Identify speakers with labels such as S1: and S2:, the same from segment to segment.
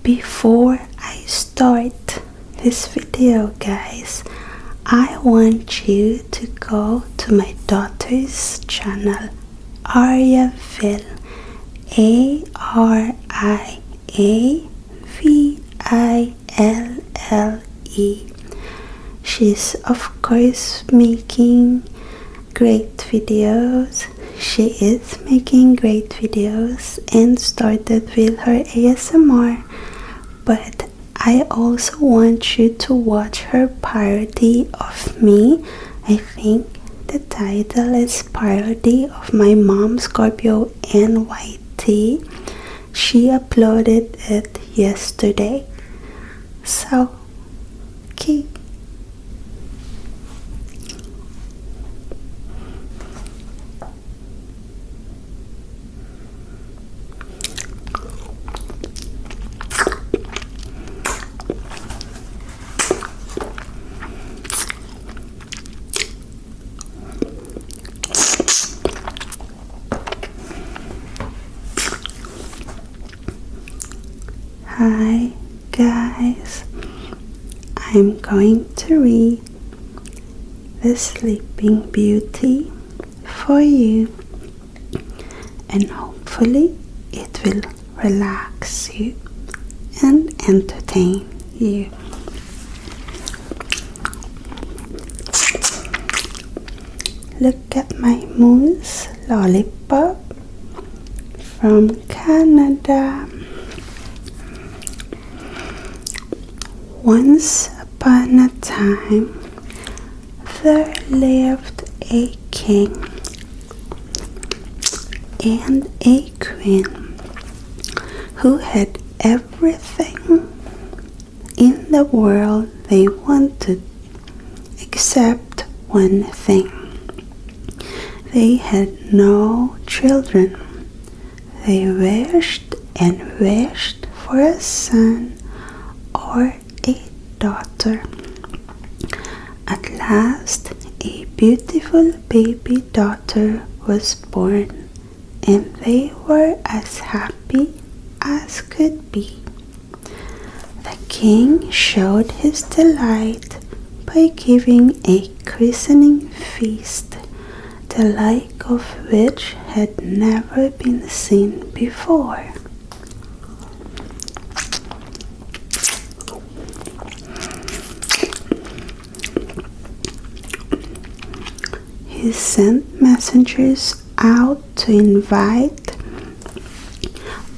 S1: Before I start this video, guys, I want you to go to my daughter's channel, Ariavill, Ariaville. She's of course making great videos. She is making great videos and started with her ASMR, but I also want you to watch her parody of me. I think the title is Parody of My Mom, ScorpioAnnYT. She uploaded it yesterday. So, okay. Hi guys, I'm going to read The Sleeping Beauty for you, and hopefully it will relax you and entertain you. Look at my moose lollipop from Canada. Once upon a time, there lived a king and a queen who had everything in the world they wanted except one thing. They had no children. They wished and wished for a son or a daughter. At last, a beautiful baby daughter was born, and they were as happy as could be. The king showed his delight by giving a christening feast, the like of which had never been seen before. He sent messengers out to invite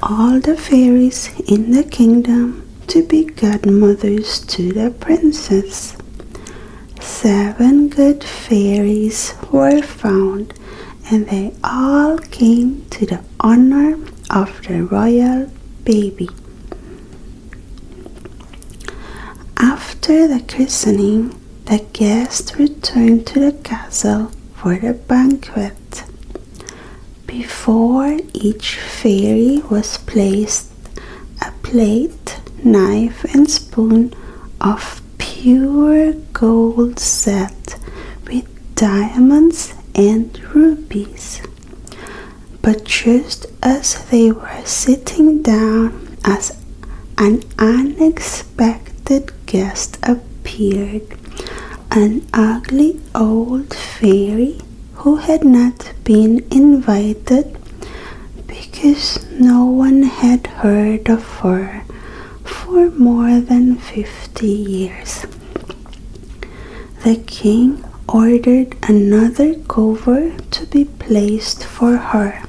S1: all the fairies in the kingdom to be godmothers to the princess. 7 good fairies were found, and they all came to the honor of the royal baby. After the christening, the guests returned to the castle for the banquet. Before each fairy was placed a plate, knife, and spoon of pure gold set with diamonds and rubies. But just as they were sitting down, as an unexpected guest appeared, an ugly old fairy who had not been invited because no one had heard of her for more than 50 years. The king ordered another cover to be placed for her.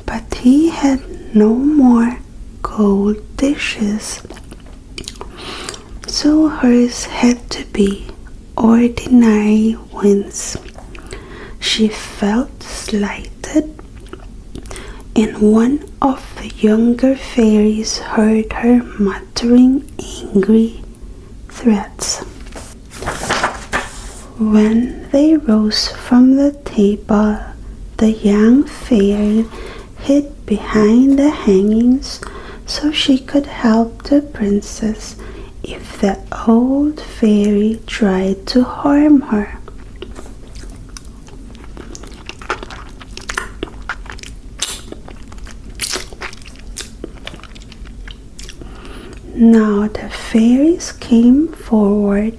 S1: But he had no more gold dishes, so hers had to be ordinary ones. She felt slighted, and one of the younger fairies heard her muttering angry threats. When they rose from the table, the young fairy hid behind the hangings so she could help the princess if the old fairy tried to harm her. Now the fairies came forward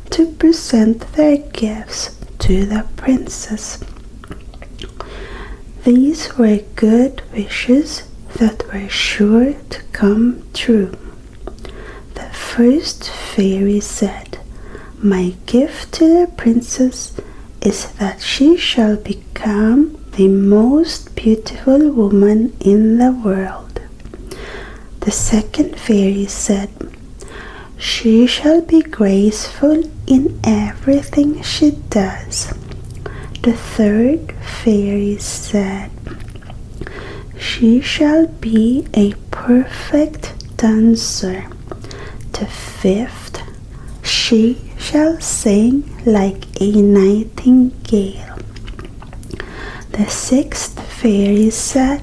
S1: to present their gifts to the princess. These were good wishes that were sure to come true. The first fairy said, "My gift to the princess is that she shall become the most beautiful woman in the world." The second fairy said, "She shall be graceful in everything she does." The third fairy said, "She shall be a perfect dancer." The fifth, "She shall sing like a nightingale." The sixth fairy said,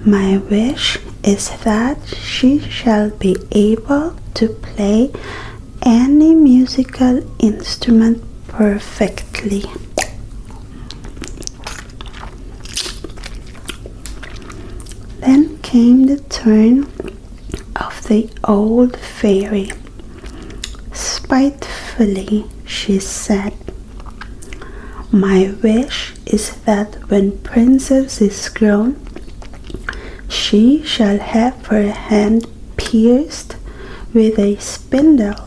S1: "My wish is that she shall be able to play any musical instrument perfectly." Then came the turn of the old fairy. Spitefully she said, "My wish is that when princess is grown, she shall have her hand pierced with a spindle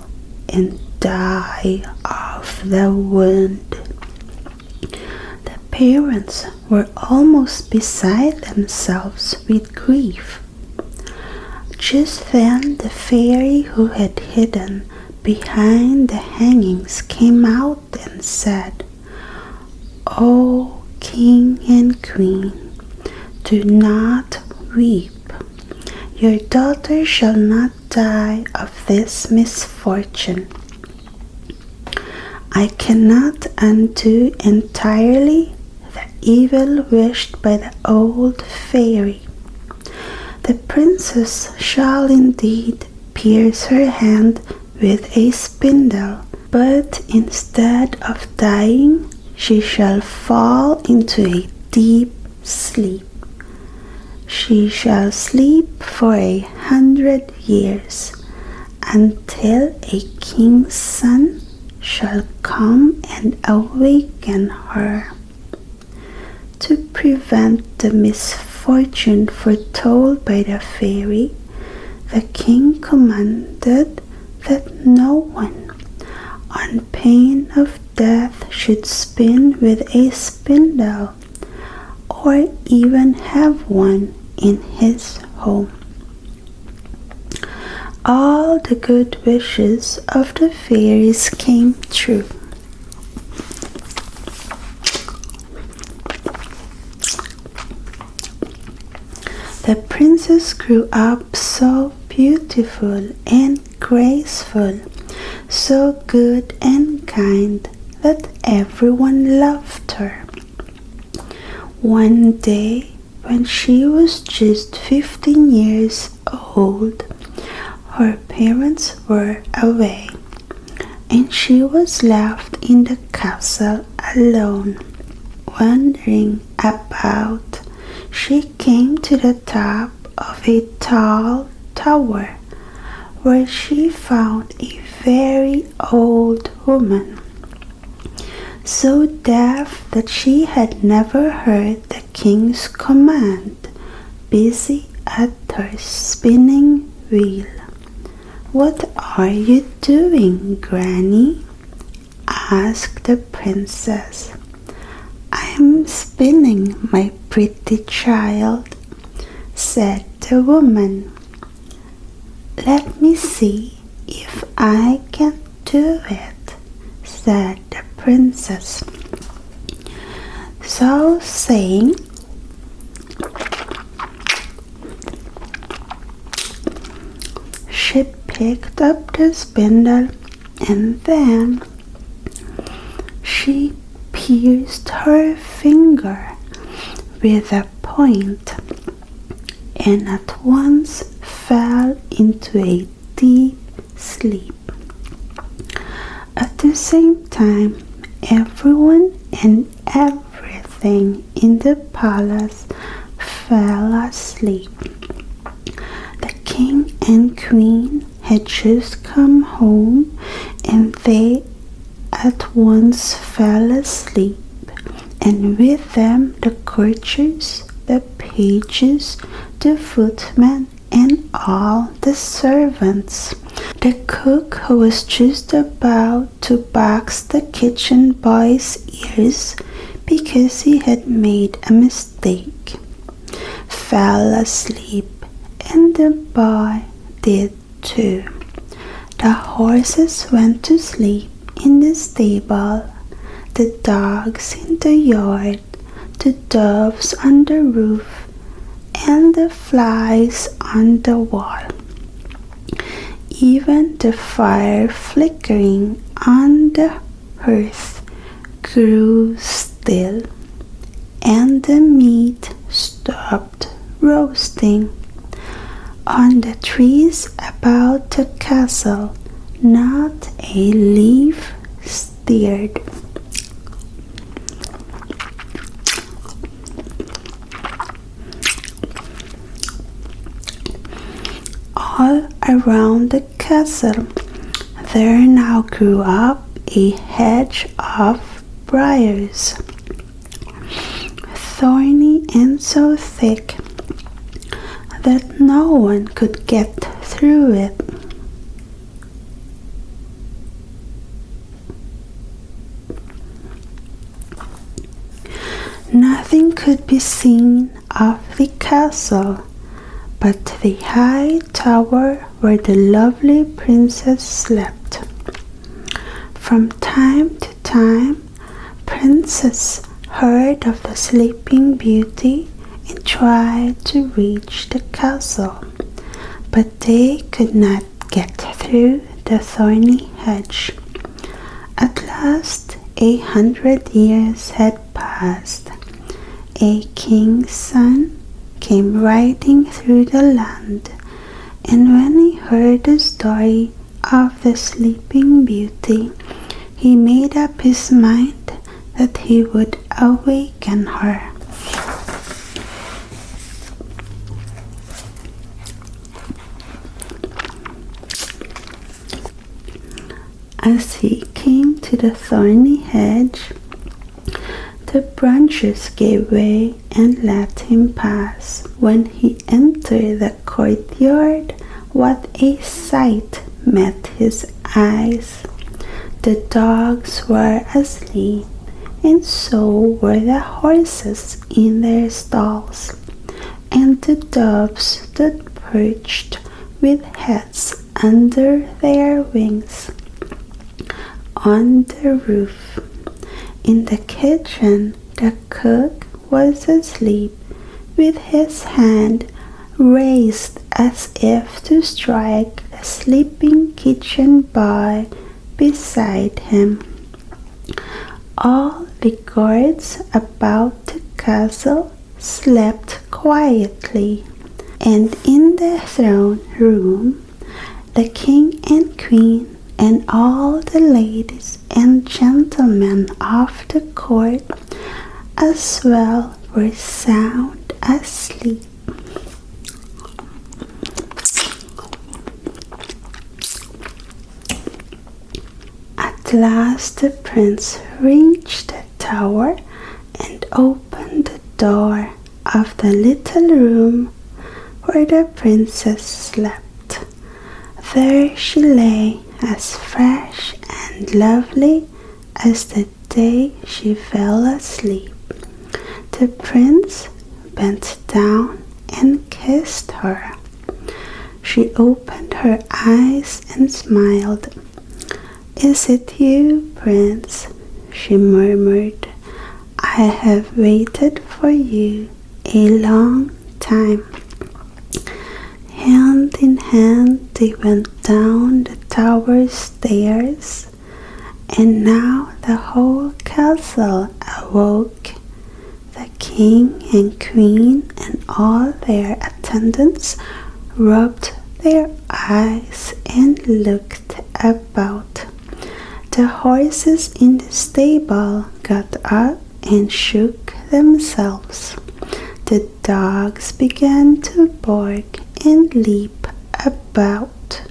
S1: and die of the wound." The parents were almost beside themselves with grief. Just then the fairy who had hidden behind the hangings came out and said, "O king and queen, do not weep. Your daughter shall not die of this misfortune. I cannot undo entirely the evil wished by the old fairy. The princess shall indeed pierce her hand with a spindle, but instead of dying, she shall fall into a deep sleep. She shall sleep for 100 years, until a king's son shall come and awaken her." To prevent the misfortune foretold by the fairy, the king commanded that no one, on pain of death, should spin with a spindle or even have one in his home. All the good wishes of the fairies came true. The princess grew up so beautiful and graceful, so good and kind that everyone loved her. One day, when she was just 15 years old, her parents were away, and she was left in the castle alone. Wandering about, she came to the top of a tall tower, where she found a very old woman, so deaf that she had never heard the king's command, busy at her spinning wheel. "What are you doing, Granny?" asked the princess. "I'm spinning, my pretty child," said the woman. "Let me see if I can do it," said the princess. So saying, she picked up the spindle, and then she pierced her finger with a point, and at once fell into a deep sleep. At the same time, everyone and everything in the palace fell asleep. The king and queen had just come home, and they at once fell asleep, and with them the courtiers, the pages, the footmen, and all the servants. The cook, who was just about to box the kitchen boy's ears because he had made a mistake, fell asleep, and the boy did too. The horses went to sleep in the stable, the dogs in the yard, the doves on the roof, and the flies on the wall. Even the fire flickering on the hearth grew still, and the meat stopped roasting. On the trees about the castle, not a leaf stirred. All around the castle there now grew up a hedge of briars, thorny and so thick that no one could get through it. Nothing could be seen of the castle but the high tower where the lovely princess slept. From time to time, Princess heard of the sleeping beauty and tried to reach the castle, but they could not get through the thorny hedge. At last, 100 years had passed. A king's son came riding through the land, and when he heard the story of the sleeping beauty, he made up his mind that he would awaken her. As he came to the thorny hedge, the branches gave way and let him pass. When he entered the courtyard, what a sight met his eyes! The dogs were asleep, and so were the horses in their stalls, and the doves stood perched with heads under their wings on the roof. In the kitchen, the cook was asleep, with his hand raised as if to strike the sleeping kitchen boy beside him. All the guards about the castle slept quietly, and in the throne room, the king and queen and all the ladies and gentlemen of the court as well were sound asleep. At last the prince reached the tower and opened the door of the little room where the princess slept. There she lay, as fresh and lovely as the day she fell asleep. The prince bent down and kissed her. She opened her eyes and smiled. "Is it you, Prince?" she murmured. "I have waited for you a long time." Hand in hand they went down the tower stairs, and now the whole castle awoke. The king and queen and all their attendants rubbed their eyes and looked about. The horses in the stable got up and shook themselves. The dogs began to bark and leap about.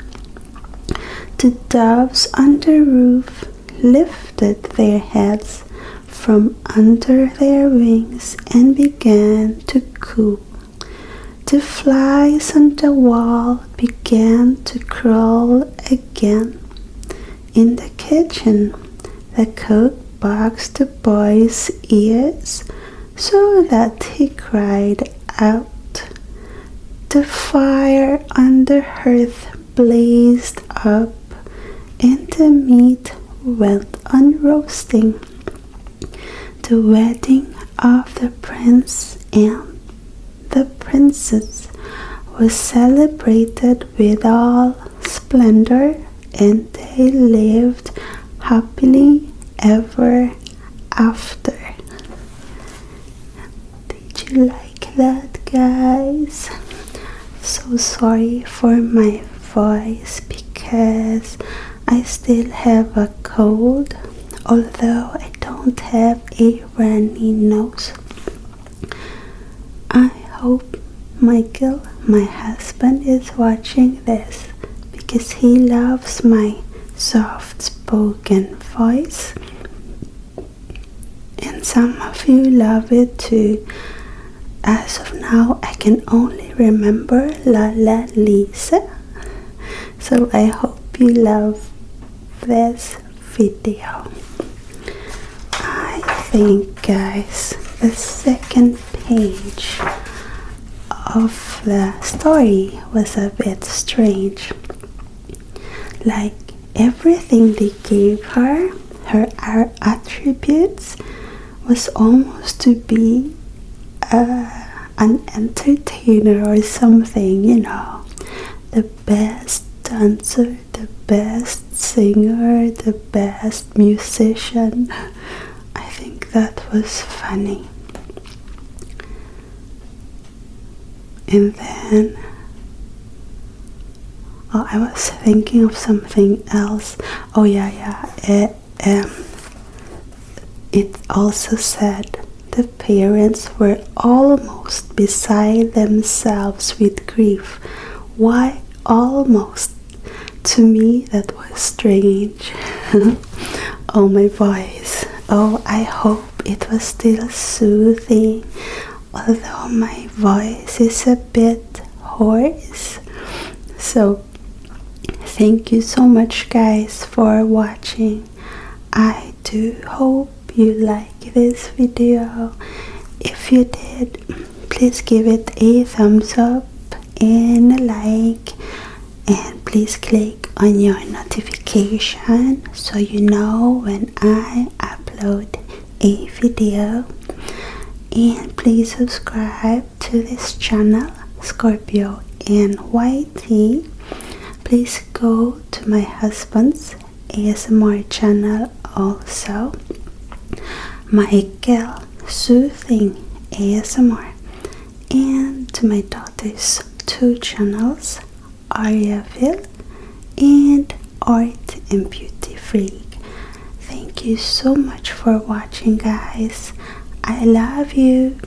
S1: The doves on the roof lifted their heads from under their wings and began to coo. The flies on the wall began to crawl again. In the kitchen, the cook boxed the boy's ears so that he cried out. The fire on the hearth blazed up, and the meat went on roasting. The wedding of the prince and the princess was celebrated with all splendor, and they lived happily ever after. Did you like that, guys? So sorry for my voice because I still have a cold, although I don't have a runny nose. I hope Michael, my husband, is watching this because he loves my soft-spoken voice. And some of you love it too. As of now, I can only remember La Lisa. So I hope you love this video. I think, guys, the second page of the story was a bit strange. Like everything they gave her attributes was almost to be an entertainer or something, you know. The best dancer, the best singer, the best musician. I think that was funny. And then I was thinking of something else. It also said the parents were almost beside themselves with grief. Why almost? To me, that was strange. Oh, my voice. Oh, I hope it was still soothing, although my voice is a bit hoarse. So, thank you so much, guys, for watching. I do hope you like this video. If you did, please give it a thumbs up and a like, and please click on your notification so you know when I upload a video. And please subscribe to this channel, ScorpioAnnYT. Please go to my husband's ASMR channel also, Michael Soothing ASMR, and to my daughter's 2 channels, Ariaville and Art and Beauty Freak. Thank you so much for watching, guys. I love you.